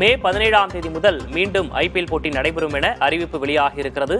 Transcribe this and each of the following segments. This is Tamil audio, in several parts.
மே 17ஆம் தேதி முதல் மீண்டும் ஐபிஎல் போட்டி நடைபெறும் என அறிவிப்பு வெளியாகி இருக்கிறது.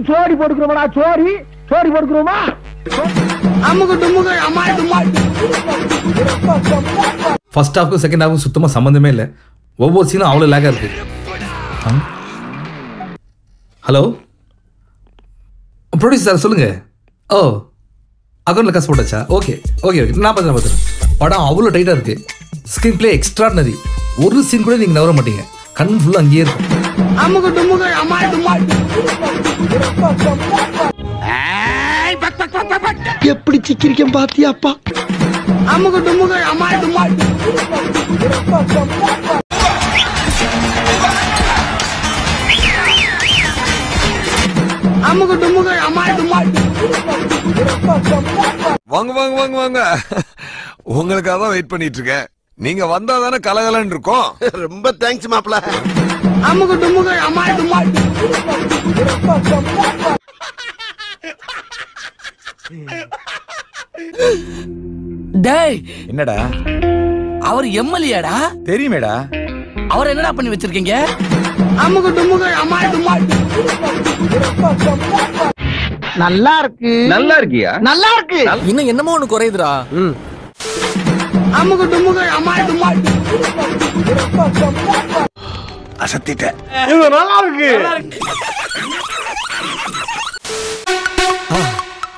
சோடி போட்டுக்கிறோமா சோடி போட்டுக்கிறோமா ஃபர்ஸ்ட் ஹாஃப்க்கும் செகண்ட் ஹாஃப்க்கும் சுத்தமா சம்பந்தமே இல்லை. ஒவ்வொரு சீனும் அவ்வளோ லேகா இருக்கு. ஹலோ ப்ரொடியூசர் சார் சொல்லுங்க. ஓ அக்கௌண்ட்ல காசு போட்டாச்சா? ஓகே ஓகே ஓகே நான் பார்த்துறேன். படம் அவ்வளோ டைட்டாக இருக்கு. Screen play extraordinary. ஒரு சீன் கூட நீங்க நவர மாட்டீங்க. கண் ஃபுல்லா அங்கேயே இருக்கும். எப்படி சிக்கிரிக்கம் பாத்தியாப்பா? வாங்க வாங்க வாங்க வாங்க, உங்களுக்காக தான் வெயிட் பண்ணிட்டு இருக்கேன். நீங்க வந்தா தானே கலகலன்னு இருக்கும். ரொம்ப தேங்க்ஸ் மாப்ள. டேய் என்னடா அவர் எம்எல்ஏடா? தெரியுமேடா. அவர் என்னடா பண்ணி வச்சிருக்கீங்க? நல்லா இருக்கு. நல்லா இருக்கியா? நல்லா இருக்கு. இன்னும் என்னமோ ஒண்ணு குறையுதுடா. அசத்திட்ட. இது நல்லா இருக்கு.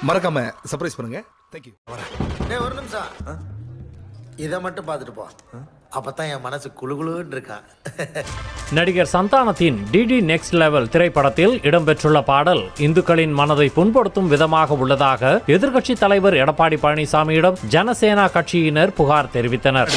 மறக்காம சர்ப்ரைஸ் பண்ணுங்க. தேங்க்யூ. ஒரு நிமிஷம் இதை மட்டும் பார்த்துட்டு போ. அப்பதான் என் மனசு குளுகுளுன்னு இருக்கா. நடிகர் சந்தானத்தின் டிடி நெக்ஸ்ட் லெவல் திரைப்படத்தில் இடம்பெற்றுள்ள பாடல் இந்துக்களின் மனதை புண்படுத்தும் விதமாக உள்ளதாக எதிர்க்கட்சி தலைவர் எடப்பாடி பழனிசாமியிடம் ஜனசேனா கட்சியினர் புகார் தெரிவித்தனர்.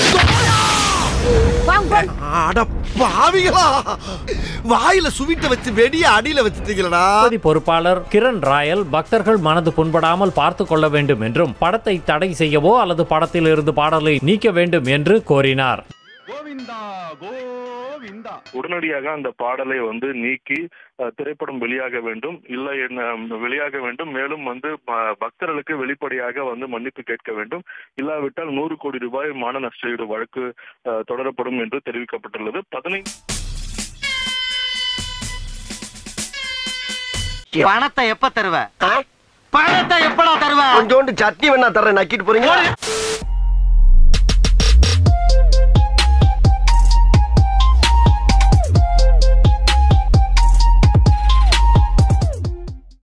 வாயில சுவிட்ட வச்சு வெடிய அடியில வச்சுட்டீங்களா? பொறுப்பாளர் கிரண் ராயல் பக்தர்கள் மனது புண்படாமல் பார்த்து கொள்ள வேண்டும் என்றும் படத்தை தடை செய்யவோ அல்லது படத்தில் இருந்து பாடலை நீக்க வேண்டும் என்று கோரினார். உடனடியாக அந்த பாடலை நீக்கி திரைப்படம் வெளியாக வேண்டும், இல்லை வெளியாக வேண்டும். மேலும் பக்தர்களுக்கு வெளிப்படையாக மன்னிப்பு கேட்க வேண்டும். இல்லாவிட்டால் 100 கோடி ரூபாய் மான நஷ்டஈடு வழக்கு தொடரப்படும் என்று தெரிவிக்கப்பட்டுள்ளது. 15 பணத்தை எப்ப தருவ? பணத்தை எப்படா தருவ? கொஞ்சோண்டு சட்னி வேணா தர்றேன், நக்கிட்டு போறீங்க.